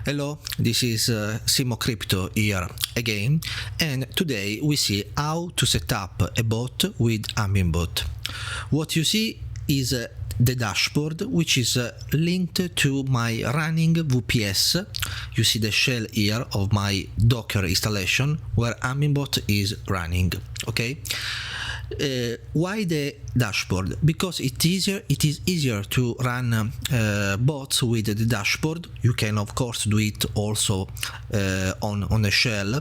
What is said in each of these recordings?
Hello, this is Simo Crypto here again, and today we see how to set up a bot with Hummingbot. What you see is the dashboard, which is linked to my running VPS. You see the shell here of my Docker installation where Hummingbot is running. Okay. Why the dashboard? Because it is easier to run bots with the dashboard. You can of course do it also on a shell,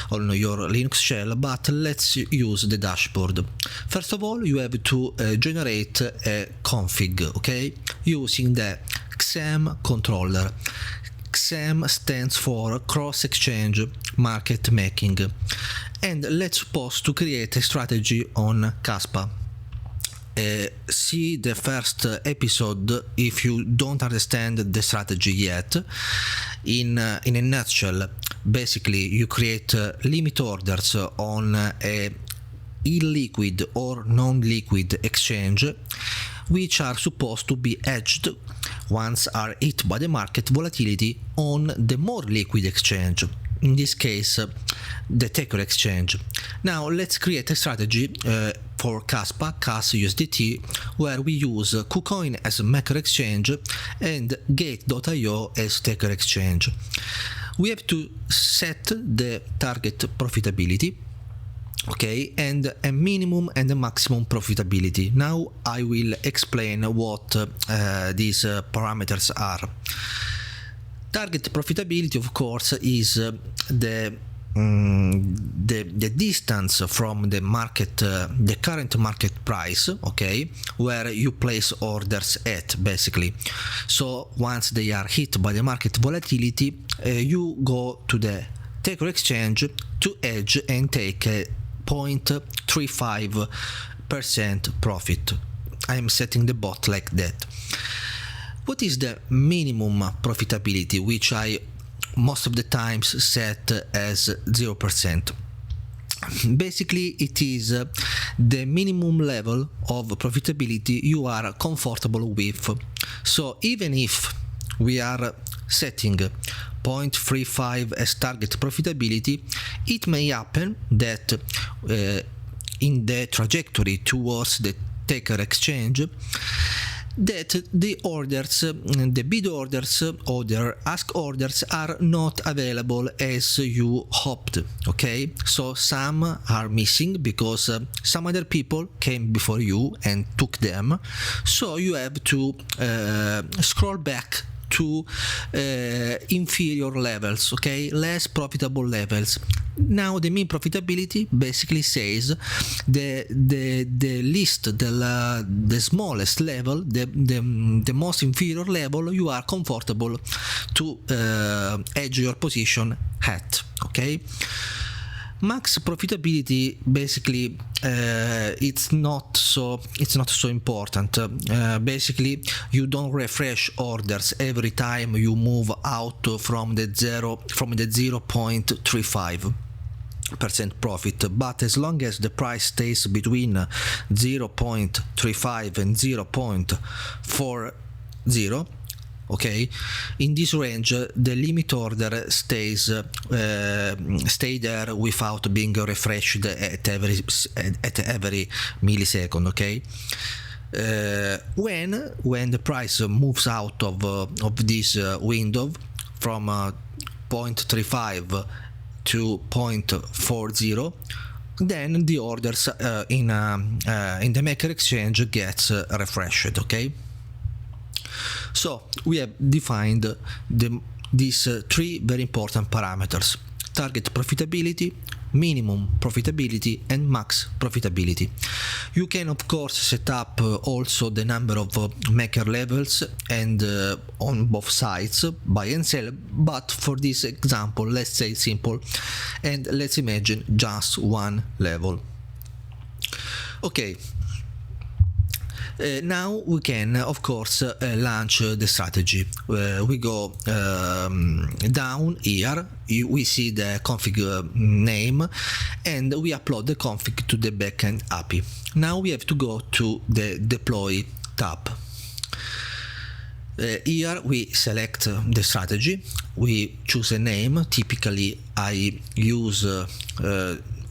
on your Linux shell, but let's use the dashboard. First of all, you have to generate a config, okay, using the XEMM controller. XEMM stands for Cross Exchange Market Making, and let's suppose to create a strategy on Caspa. See the first episode if you don't understand the strategy yet. In a nutshell, basically you create limit orders on a illiquid or non-liquid exchange, which are supposed to be hedged once are hit by the market volatility on the more liquid exchange, in this case the Tether exchange. Now let's create a strategy for Caspa, Cas USDT, where we use KuCoin as a maker exchange and Gate.io as Tether exchange. We have to set the target profitability, okay, and a minimum and a maximum profitability. Now I will explain what these parameters are. Target profitability, of course, is the distance from the market, the current market price, okay, where you place orders at, basically. So once they are hit by the market volatility, you go to the Tether exchange to hedge and take a 0.35% profit. I am setting the bot like that. What is the minimum profitability, which I most of the times set as 0%? Basically, it is the minimum level of profitability you are comfortable with. So even if we are setting 0.35 as target profitability, it may happen that in the trajectory towards the Tether exchange, that the orders, the bid orders or the ask orders are not available as you hoped, okay? So some are missing because some other people came before you and took them, so you have to scroll back to inferior levels, okay, less profitable levels. Now the mean profitability basically says the least, the smallest level, the most inferior level you are comfortable to hedge your position at, okay. Max profitability, basically it's not so important. Basically you don't refresh orders every time you move out from the 0.35% profit, but as long as the price stays between 0.35 and 0.40, okay, in this range the limit order stay there without being refreshed at every millisecond, okay. When the price moves out of this window from 0.35 to 0.40, then the orders in the maker exchange gets refreshed, okay. So we have defined these three very important parameters: target profitability, minimum profitability, and max profitability. You can of course set up also the number of maker levels and on both sides, buy and sell, but for this example let's say simple and let's imagine just one level. Okay. Now we can of course launch the strategy. We go down here, we see the config name, and we upload the config to the backend API. Now we have to go to the deploy tab. Here we select the strategy, we choose a name. Typically I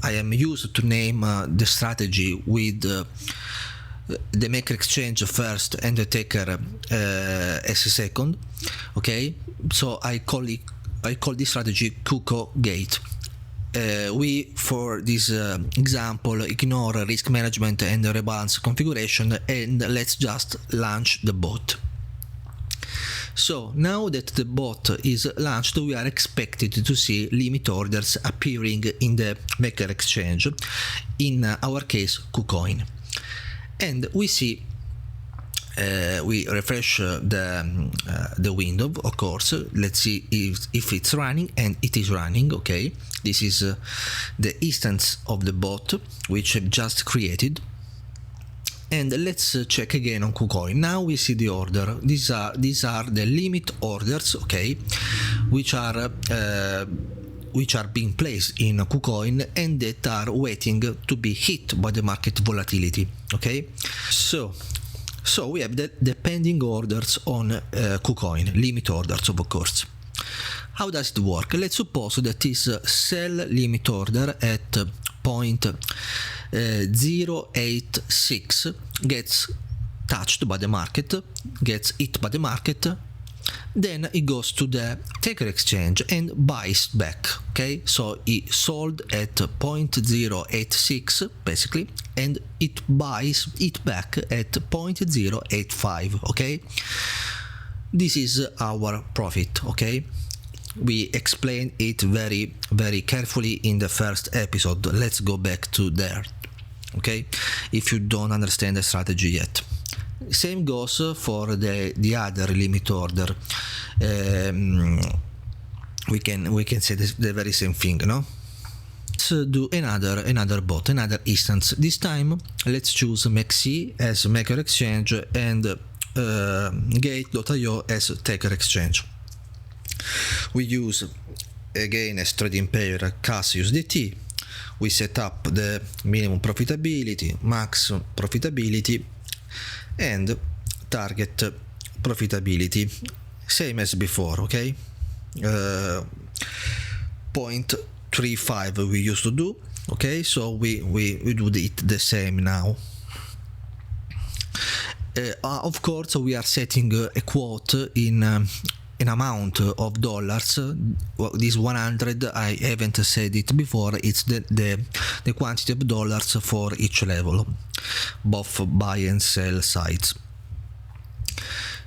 am used to name the strategy with the maker exchange first and the taker as a second. Okay, so I call this strategy Kuko Gate. We, for this example, ignore risk management and rebalance configuration, and let's just launch the bot. So now that the bot is launched, we are expected to see limit orders appearing in the maker exchange, in our case KuCoin, and we see we refresh the window, of course. Let's see if it's running, and it is running. Okay, this is the instance of the bot which I've just created. And let's check again on KuCoin. Now we see the order. These are the limit orders, okay, which are being placed in KuCoin and that are waiting to be hit by the market volatility. Okay, so we have the pending orders on KuCoin, limit orders, of course. How does it work? Let's suppose that this sell limit order at 0.086 gets touched by the market, gets hit by the market, then it goes to the taker exchange and buys back. Okay, so it sold at 0.086 basically, and it buys it back at 0.085. Okay, this is our profit. Okay, we explained it very carefully in the first episode. Let's go back to there, okay, if you don't understand the strategy yet. Same goes for the other limit order. We can say the very same thing, no? Let's do another bot, another instance. This time let's choose MEXC as maker exchange and Gate.io as taker exchange. We use again as trading pair CAS USDT. We set up the minimum profitability, max profitability, and target profitability, same as before. Okay, 0.35 we used to do. Okay, so we do it the same now. Of course, we are setting a quote in an amount of dollars. This 100, I haven't said it before, it's the quantity of dollars for each level, both buy and sell sides.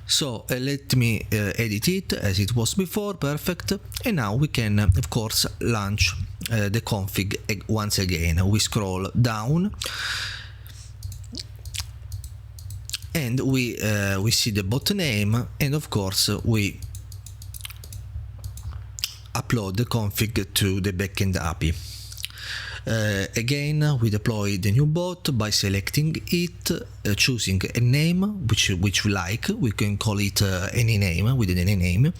So let me edit it as it was before. Perfect. And now we can of course launch the config once again. We scroll down and we see the bot name, and of course we upload the config to the backend API. Again, we deploy the new bot by selecting it, choosing a name which we like. We can call it any name, with any name,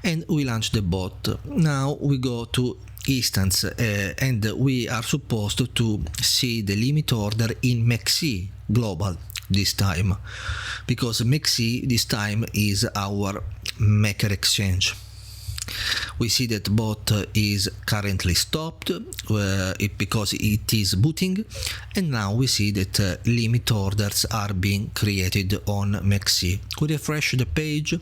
and we launch the bot. Now we go to instance, and we are supposed to see the limit order in MEXC global this time, because MEXC this time is our maker exchange. We see that bot is currently stopped because it is booting, and now we see that limit orders are being created on MEXC. We refresh the page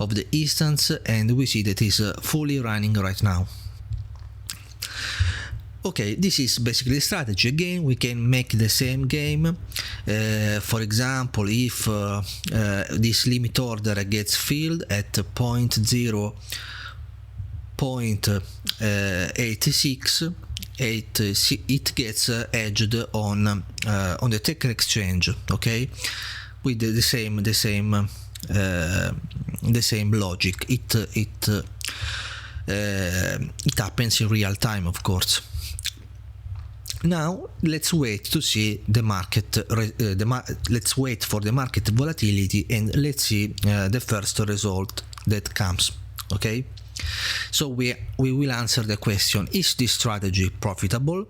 of the instance and we see that it is fully running right now. Okay, this is basically the strategy. Again, we can make the same game. For example, if this limit order gets filled at 0.86, it gets edged on the taker exchange. Okay, with the same logic. It happens in real time, of course. Now let's wait to see the market. Let's wait for the market volatility, and let's see the first result that comes. Okay, so we will answer the question: is this strategy profitable?